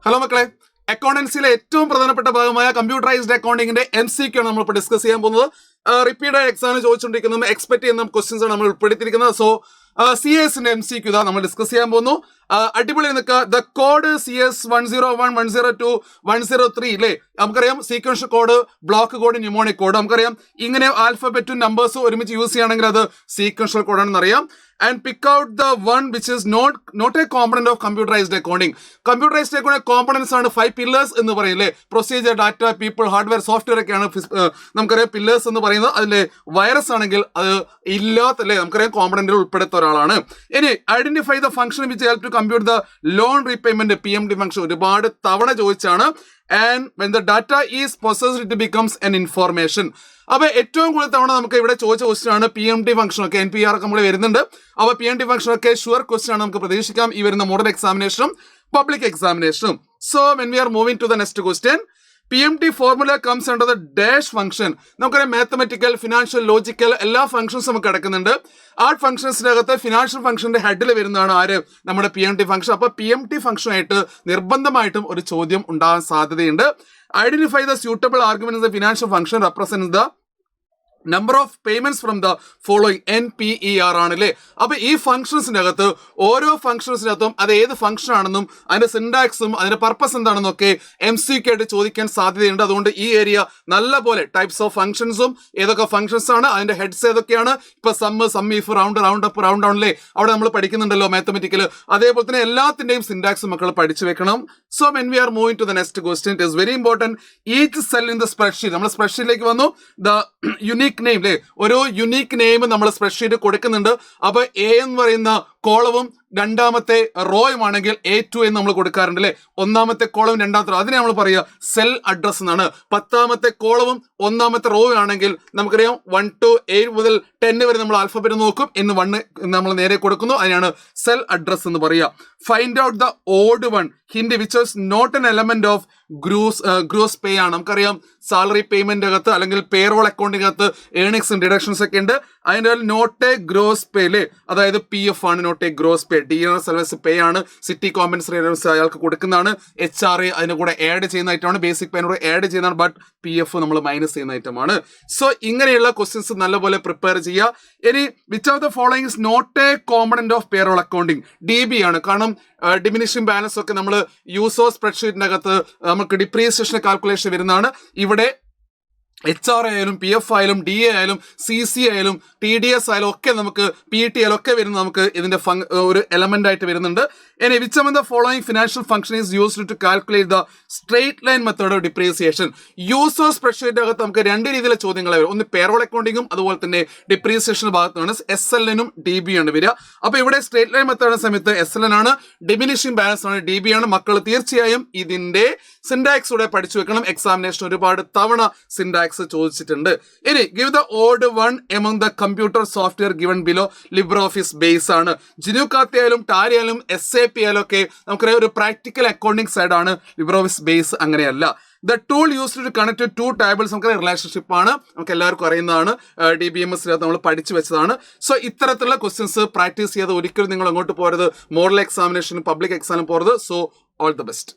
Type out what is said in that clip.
Hello മക്കളെ, അക്കൗണ്ടൻസിയിലെ ഏറ്റവും പ്രധാനപ്പെട്ട ഭാഗമായ കമ്പ്യൂട്ടറൈസ്ഡ് അക്കൗണ്ടിങ്ങിന്റെ MCQ ആണ് നമ്മൾ ഇപ്പോൾ ഡിസ്കസ് ചെയ്യാൻ പോകുന്നത്. റിപ്പീറ്റഡ് എക്സാമിന് ചോദിച്ചുകൊണ്ടിരിക്കുന്ന എക്സ്പെക്ട് ചെയ്യുന്ന ക്വസ്റ്റ്യൻസ് ആണ് നമ്മൾ ഉൾപ്പെടുത്തിയിരിക്കുന്നത്. സോ CS-ന്റെ MCQ ഇതാ നമ്മൾ ഡിസ്കസ് ചെയ്യാൻ പോകുന്നു. അടിപൊളി നിൽക്കുക. ദ കോഡ് CS 101, 102, 103 ഇല്ലേ? നമുക്കറിയാം sequential code, block code, mnemonic code. നമുക്കറിയാം ഇങ്ങനെ ആൽഫബറ്റും നമ്പേഴ്സും ഒരുമിച്ച് യൂസ് ചെയ്യുകയാണെങ്കിൽ അത് സീക്വൻഷ്യൽ കോഡാണെന്ന് അറിയാം. And pick out the one which is not a component of computerized accounting. Computerized accounting components ആണ് 5 pillars എന്ന് പറയില്ലേ? Procedure, data, people, hardware, software ഒക്കെയാണ് നമുക്കറിയാം പില്ലേഴ്സ് എന്ന് പറയുന്നത്. അതിലെ വൈറസ് ആണെങ്കിൽ അത് ഇല്ലാത്തല്ലേ നമുക്കറിയാം കോമ്പണന്റിൽ ഉൾപ്പെടുത്ത ഒരാളാണ്. ഇനി identify the function which help to compute the loan repayment PMD function ഒരുപാട് തവണ ചോദിച്ചാണ്. And when the data is processed it becomes an information. അപ്പൊ ഏറ്റവും കൂടുതൽ തവണ നമുക്ക് ഇവിടെ ചോദിച്ച ക്വസ്റ്റ്യൻ ആണ് PMD ഫംഗ്ഷൻ ഒക്കെ. NPR ഒക്കെ നമ്മൾ വരുന്നുണ്ട്. അപ്പൊ PMD ഫംഗ്ഷൻ ഒക്കെ ഷുവർ ക്വസ്റ്റ്യൻ ആണ്, നമുക്ക് പ്രതീക്ഷിക്കാം ഈ വരുന്ന മോഡൽ എക്സാമിനേഷനും പബ്ലിക് എക്സാമിനേഷനും. So when we are moving to the next question, PMD formula comes under the dash function. നമുക്കറിയാം മാത്തമെറ്റിക്കൽ, ഫിനാൻഷ്യൽ, ലോജിക്കൽ എല്ലാ ഫംഗ്ഷൻസ് നമുക്ക് കിടക്കുന്നുണ്ട്. ആ ഫംഗ്ഷൻസിനകത്ത് ഫിനാൻഷ്യൽ ഫംഗ്ഷന്റെ ഹെഡിൽ വരുന്നതാണ് ആര്? നമ്മുടെ PMD ഫംഗ്ഷൻ. അപ്പൊ PMD ഫംഗ്ഷനായിട്ട് നിർബന്ധമായിട്ടും ഒരു ചോദ്യം ഉണ്ടാകാൻ സാധ്യതയുണ്ട്. Identify the suitable argument the financial function represent the number of payments from the following NPER ആണല്ലേ. അപ്പൊ ഈ ഫംഗ്ഷൻസിന്റെ അകത്ത് ഓരോ ഫംഗ്ഷൻസിനകത്തും അത് ഏത് ഫംഗ്ഷൻ ആണെന്നും അതിന്റെ സിൻടാക്സും അതിന്റെ പർപ്പസ് എന്താണെന്നും ഒക്കെ MCQ ആയിട്ട് ചോദിക്കാൻ സാധ്യതയുണ്ട്. അതുകൊണ്ട് ഈ ഏരിയ നല്ലപോലെ ടൈപ്സ് ഓഫ് ഫംഗ്ഷൻസും ഏതൊക്കെ ഫംഗ്ഷൻസ് ആണ് അതിന്റെ ഹെഡ്സ് ഏതൊക്കെയാണ്, ഇപ്പൊ sum if, round up, round down അല്ലേ അവിടെ നമ്മൾ പഠിക്കുന്നുണ്ടല്ലോ മാത്തമെറ്റിക്കൽ. അതേപോലെ തന്നെ എല്ലാത്തിന്റെയും സിൻടാക്സും മക്കൾ പഠിച്ചു വെക്കണം. So when we are moving to the next question, it is very important. Each cell in the spreadsheet, നമ്മൾ സ്പ്രെഡ്ഷീറ്റിലേക്ക് വന്നു. ദ യുണീക് നെയിം അല്ലേ, ഒരു യുണീക് നെയിം നമ്മൾ സ്പ്രെഡ്ഷീറ്റ് കൊടുക്കുന്നുണ്ട്. അപ്പൊ A എന്ന് പറയുന്ന കോളവും രണ്ടാമത്തെ റോയുമാണെങ്കിൽ A2 എന്ന് നമ്മൾ കൊടുക്കാറുണ്ട് അല്ലെ. ഒന്നാമത്തെ കോളവും രണ്ടാമത്തെ റോ അതിനെ നമ്മൾ പറയുക സെൽ അഡ്രസ് എന്നാണ്. 10ാമത്തെ കോളവും 1ാമത്തെ റോ ആണെങ്കിൽ നമുക്കറിയാം 1 to 8 മുതൽ 10 വരെ നമ്മൾ ആൽഫബറ്റ് നോക്കും. 1 നമ്മൾ നേരെ കൊടുക്കുന്നു, അതിനാണ് സെൽ അഡ്രസ് എന്ന് പറയുക. Find out the odd one hint which is not an element of gross pay ആണ്. നമുക്കറിയാം സാലറി പേയ്മെന്റ് അകത്ത് അല്ലെങ്കിൽ പേറോൾ അക്കൗണ്ടിങ് അകത്ത് ഏണിങ്സും ഡിഡക്ഷൻസ് ഒക്കെ ഉണ്ട്. അതിൻ്റെ നോട്ട് എ ഗ്രോസ് പേ അല്ലേ, അതായത് PF ആണ് not a gross pay. DNR service pay ആണ്, സിറ്റി കോമ്പൻസറി അയാൾക്ക് കൊടുക്കുന്നതാണ്. HRA അതിന് കൂടെ ആഡ് ചെയ്യുന്ന ഐറ്റമാണ്, ബേസിക് പേനോട് ആഡ് ചെയ്യുന്നതാണ്. ബട്ട് PF നമ്മൾ മൈനസ് ചെയ്യുന്ന ഐറ്റമാണ്. സോ ഇങ്ങനെയുള്ള ക്വസ്റ്റ്യൻസ് നല്ലപോലെ പ്രിപ്പയർ ചെയ്യുക. ഇനി which of the following is not a component of payroll accounting? DB ആണ്. കാരണം ഡിമിനിഷിംഗ് ബാലൻസ് ഒക്കെ നമ്മൾ യൂസോ സ്പ്രെഡ്ഷീറ്റിന്റെ അകത്ത് നമുക്ക് ഡിപ്രീസിയേഷൻ കാൽക്കുലേഷൻ വരുന്നതാണ്. ഇവിടെ HR ആയാലും PF ആയാലും DA ആയാലും CC ആയാലും TDS ആയാലും ഒക്കെ നമുക്ക് PT ആയാലും ഒക്കെ വരുന്ന നമുക്ക് ഇതിന്റെ ഒരു എലമെന്റ് ആയിട്ട് വരുന്നുണ്ട്. ഇനി which of the following financial function is used to calculate the straight line method of depreciation? User സ്പ്രെഡ്ഷീറ്റിന്റെ അകത്ത് നമുക്ക് രണ്ട് രീതിയിലെ ചോദ്യങ്ങൾ വരും. ഒന്ന് പേറോൾ അക്കൗണ്ടിങ്ങും അതുപോലെ തന്നെ ഡിപ്രീസിയേഷന്റെ ഭാഗത്താണ് SLN-ഉം DB ആണ് വരിക. അപ്പൊ ഇവിടെ സ്ട്രേറ്റ് ലൈൻ മെത്തേഡ് സമയത്ത് SLN ആണ്, ഡിമിനിഷിംഗ് ബാലൻസ് ആണ് DB ആണ്. മക്കൾ തീർച്ചയായും ഇതിന്റെ സിൻടാക്സ് കൂടെ പഠിച്ചു വെക്കണം. എക്സാമിനേഷൻ ഒരുപാട് തവണ സിൻടാക്സ് ചോദിച്ചിട്ടുണ്ട്. ഇനി give the odd one among the computer software given below LibreOffice base ആണ്. ജിനുക്കാത്തി ആയാലും ടാലി ആയാലും SAP ആയാലും ഒക്കെ നമുക്കറിയാം ഒരു പ്രാക്ടിക്കൽ അക്കൗണ്ടിങ് സൈഡ് ആണ്. LibreOffice ബേസ് അങ്ങനെയല്ല. The tool used to connect two tables നമുക്ക് റിലേഷൻഷിപ്പ് ആണ്, നമുക്ക് എല്ലാവർക്കും അറിയുന്നതാണ്. DBMS നമ്മൾ പഠിച്ചു വെച്ചതാണ്. സോ ഇത്തരത്തിലുള്ള ക്വസ്റ്റ്യൻസ് പ്രാക്ടീസ് ചെയ്ത് ഒരിക്കലും നിങ്ങൾ അങ്ങോട്ട് പോരുത്. മോഡൽ എക്സാമിനേഷനും പബ്ലിക് എക്സാമിനും പോരുത്. So all the best.